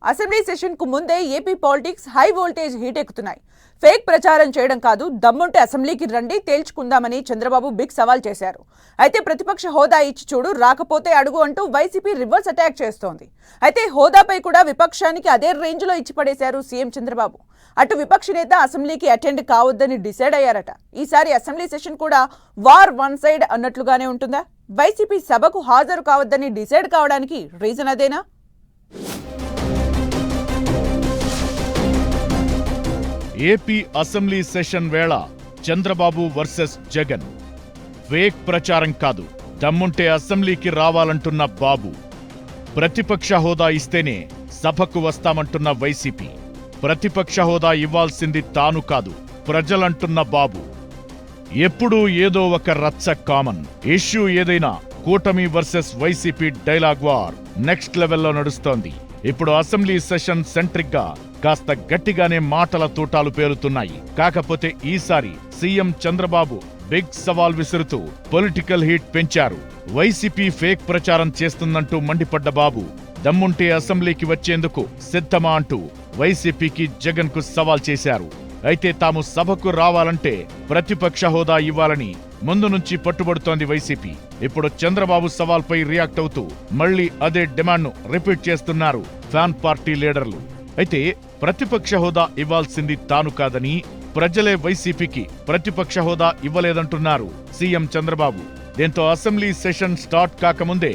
Assembly session కు ముందే AP politics high voltage heat ఎక్కుతున్నాయి. ఫేక్ ప్రచారం చేయడం కాదు, దమ్ముంటే అసెంబ్లీకి రండి తేల్చుకుందామని చంద్రబాబు బిగ్ సవాల్ చేశారు. అయితే ప్రతిపక్ష హోదా ఇచ్చి చూడు, రాకపోతే అడుగు అంటూ వైసీపీ రివర్స్ అటాక్ చేస్తోంది. అయితే హోదాపై కూడా విపక్షానికి అదే రేంజ్ లో ఇచ్చి పడేశారు సీఎం చంద్రబాబు. అటు విపక్ష నేత అసెంబ్లీకి అటెండ్ కావద్దని డిసైడ్ అయ్యారట. ఈసారి అసెంబ్లీ సెషన్ కూడా వార్ వన్ సైడ్ అన్నట్లుగానే ఉంటుందా? వైసీపీ సభకు హాజరు కావద్దని డిసైడ్ కావడానికి రీజన్ అదేనా? ఏపీ అసెంబ్లీ సెషన్ వేళ చంద్రబాబు వర్సెస్ జగన్. ఫేక్ ప్రచారం కాదు, దమ్ముంటే అసెంబ్లీకి రావాలంటున్న బాబు. ప్రతిపక్ష హోదా ఇస్తేనే సభకు వస్తామంటున్న వైసీపీ. ప్రతిపక్ష హోదా ఇవ్వాల్సింది తాను కాదు, ప్రజలంటున్న బాబు. ఎప్పుడూ ఏదో ఒక రచ్చ కామన్. ఇష్యూ ఏదైనా కూటమి versus YCP dialogue war next లెవెల్లో నడుస్తోంది. ఇప్పుడు అసెంబ్లీ సెషన్ సెంట్రిక్ గా కాస్త గట్టిగానే మాటల తూటాలు పేలుతున్నాయి. కాకపోతే ఈసారి సీఎం చంద్రబాబు బిగ్ సవాల్ విసురుతూ పొలిటికల్ హీట్ పెంచారు. వైసీపీ ఫేక్ ప్రచారం చేస్తుందంటూ మండిపడ్డ బాబు, దమ్ముంటే అసెంబ్లీకి వచ్చేందుకు సిద్ధమా అంటూ వైసీపీకి జగన్ కు సవాల్ చేశారు. అయితే తాము సభకు రావాలంటే ప్రతిపక్ష హోదా ఇవ్వాలని ముందు నుంచి పట్టుబడుతోంది వైసీపీ. ఇప్పుడు చంద్రబాబు సవాల్పై రియాక్ట్ అవుతూ మళ్లీ అదే డిమాండ్ను రిపీట్ చేస్తున్నారు ఫ్యాన్ పార్టీ లీడర్లు. అయితే ప్రతిపక్ష హోదా ఇవ్వాల్సింది తాను కాదని, ప్రజలే వైసీపీకి ప్రతిపక్ష హోదా ఇవ్వలేదంటున్నారు సీఎం చంద్రబాబు. దీంతో అసెంబ్లీ సెషన్ స్టార్ట్ కాకముందే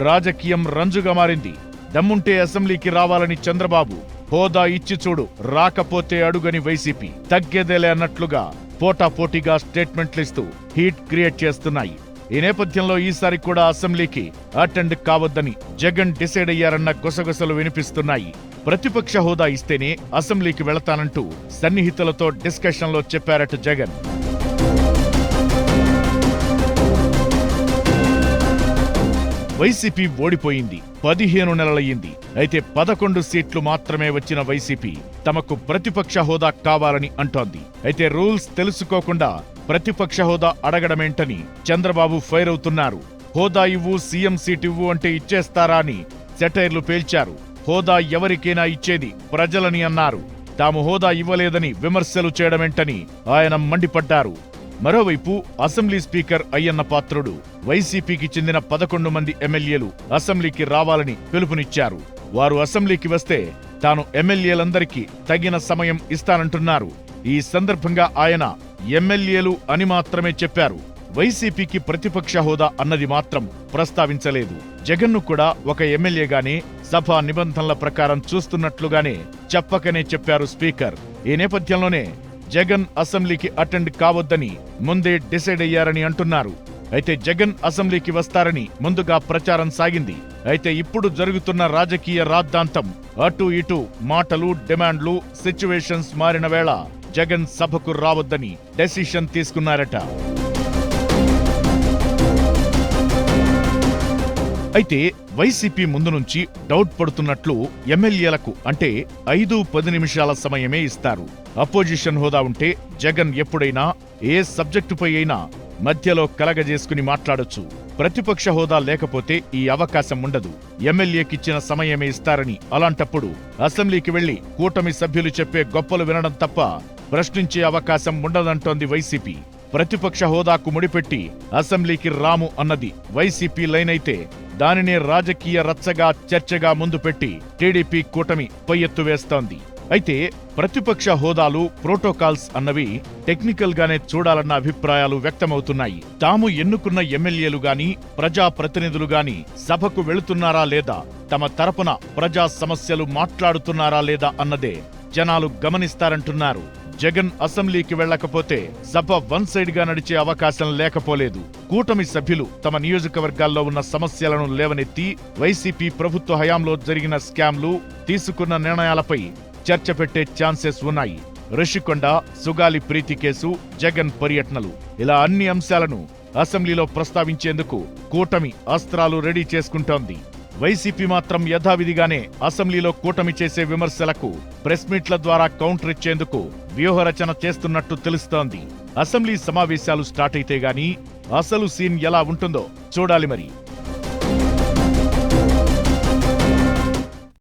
రాజకీయం రంజుగా మారింది. దమ్ముంటే అసెంబ్లీకి రావాలని చంద్రబాబు, హోదా ఇచ్చి చూడు, రాకపోతే అడుగని వైసీపీ తగ్గేదేలే అన్నట్లుగా పోటాపోటీగా స్టేట్మెంట్లిస్తూ హీట్ క్రియేట్ చేస్తున్నాయి. ఈ నేపథ్యంలో ఈసారి కూడా అసెంబ్లీకి అటెండ్ కావద్దని జగన్ డిసైడ్ అయ్యారన్న గుసగుసలు వినిపిస్తున్నాయి. ప్రతిపక్ష హోదా ఇస్తేనే అసెంబ్లీకి వెళతానంటూ సన్నిహితులతో డిస్కషన్లో చెప్పారట జగన్. వైసీపీ ఓడిపోయింది, 15 నెలలయ్యింది. అయితే 11 సీట్లు మాత్రమే వచ్చిన వైసీపీ తమకు ప్రతిపక్ష హోదా కావాలని అంటోంది. అయితే రూల్స్ తెలుసుకోకుండా ప్రతిపక్ష హోదా అడగడమేంటని చంద్రబాబు ఫైర్ అవుతున్నారు. హోదా ఇవ్వు, సీఎం సీట్ ఇవ్వు అంటే ఇచ్చేస్తారా అని సెటైర్లు పేల్చారు. హోదా ఎవరికైనా ఇచ్చేది ప్రజలని అన్నారు. తాము హోదా ఇవ్వలేదని విమర్శలు చేయడమేంటని ఆయన మండిపడ్డారు. మరోవైపు అసెంబ్లీ స్పీకర్ అయ్యన్న పాత్రుడు వైసీపీకి చెందిన 11 మంది ఎమ్మెల్యేలు అసెంబ్లీకి రావాలని పిలుపునిచ్చారు. వారు అసెంబ్లీకి వస్తే తాను ఎమ్మెల్యేలందరికీ తగిన సమయం ఇస్తానంటున్నారు. ఈ సందర్భంగా ఆయన ఎమ్మెల్యేలు అని మాత్రమే చెప్పారు. వైసీపీకి ప్రతిపక్ష హోదా అన్నది మాత్రం ప్రస్తావించలేదు. జగన్ను కూడా ఒక ఎమ్మెల్యేగానే సభా నిబంధనల ప్రకారం చూస్తున్నట్లుగానే చెప్పకనే చెప్పారు స్పీకర్. ఈ నేపథ్యంలోనే జగన్ అసెంబ్లీకి అటెండ్ కావద్దని ముందే డిసైడ్ అయ్యారని అంటున్నారు. అయితే జగన్ అసెంబ్లీకి వస్తారని ముందుగా ప్రచారం సాగింది. అయితే ఇప్పుడు జరుగుతున్న రాజకీయ రాద్ధాంతం, అటు ఇటు మాటలు, డిమాండ్లు, సిచ్యువేషన్స్ మారిన వేళ జగన్ సభకు రావద్దని డెసిషన్ తీసుకున్నారట. అయితే వైసీపీ ముందు నుంచి డౌట్ పడుతున్నట్లు ఎమ్మెల్యేలకు అంటే 5-10 నిమిషాల సమయమే ఇస్తారు. అపోజిషన్ హోదా ఉంటే జగన్ ఎప్పుడైనా ఏ సబ్జెక్టుపై అయినా మధ్యలో కలగజేసుకుని మాట్లాడొచ్చు. ప్రతిపక్ష హోదా లేకపోతే ఈ అవకాశం ఉండదు. ఎమ్మెల్యేకిచ్చిన సమయమే ఇస్తారని, అలాంటప్పుడు అసెంబ్లీకి వెళ్లి కూటమి సభ్యులు చెప్పే గొప్పలు వినడం తప్ప ప్రశ్నించే అవకాశం ఉండదంటోంది వైసీపీ. ప్రతిపక్ష హోదాకు ముడిపెట్టి అసెంబ్లీకి రాము అన్నది వైసీపీ లైన్ అయితే, దానినే రాజకీయ రచ్చగా చర్చగా ముందు పెట్టి టీడీపీ కూటమి పై ఎత్తు వేస్తోంది. అయితే ప్రతిపక్ష హోదాలు, ప్రోటోకాల్స్ అన్నవి టెక్నికల్ గానే చూడాలన్న అభిప్రాయాలు వ్యక్తమవుతున్నాయి. తాము ఎన్నుకున్న ఎమ్మెల్యేలు గాని, ప్రజాప్రతినిధులు గాని సభకు వెళుతున్నారా లేదా, తమ తరపున ప్రజా సమస్యలు మాట్లాడుతున్నారా లేదా అన్నదే జనాలు గమనిస్తారంటున్నారు. జగన్ అసెంబ్లీకి వెళ్లకపోతే సభ వన్ సైడ్ గా నడిచే అవకాశం లేకపోలేదు. కూటమి సభ్యులు తమ నియోజకవర్గాల్లో ఉన్న సమస్యలను లేవనెత్తి వైసీపీ ప్రభుత్వ హయాంలో జరిగిన స్కామ్లు, తీసుకున్న నిర్ణయాలపై చర్చ పెట్టే ఛాన్సెస్ ఉన్నాయి. రిషికొండ, సుగాలి ప్రీతి కేసు, జగన్ పర్యటనలు, ఇలా అన్ని అంశాలను అసెంబ్లీలో ప్రస్తావించేందుకు కూటమి అస్త్రాలు రెడీ చేసుకుంటోంది. వైసీపీ మాత్రం యథావిధిగానే అసెంబ్లీలో కూటమి చేసే విమర్శలకు ప్రెస్ మీట్ల ద్వారా కౌంటర్ ఇచ్చేందుకు వ్యూహరచన చేస్తున్నట్టు తెలుస్తోంది. అసెంబ్లీ సమావేశాలు స్టార్ట్ అయితే గానీ అసలు సీన్ ఎలా ఉంటుందో చూడాలి మరి.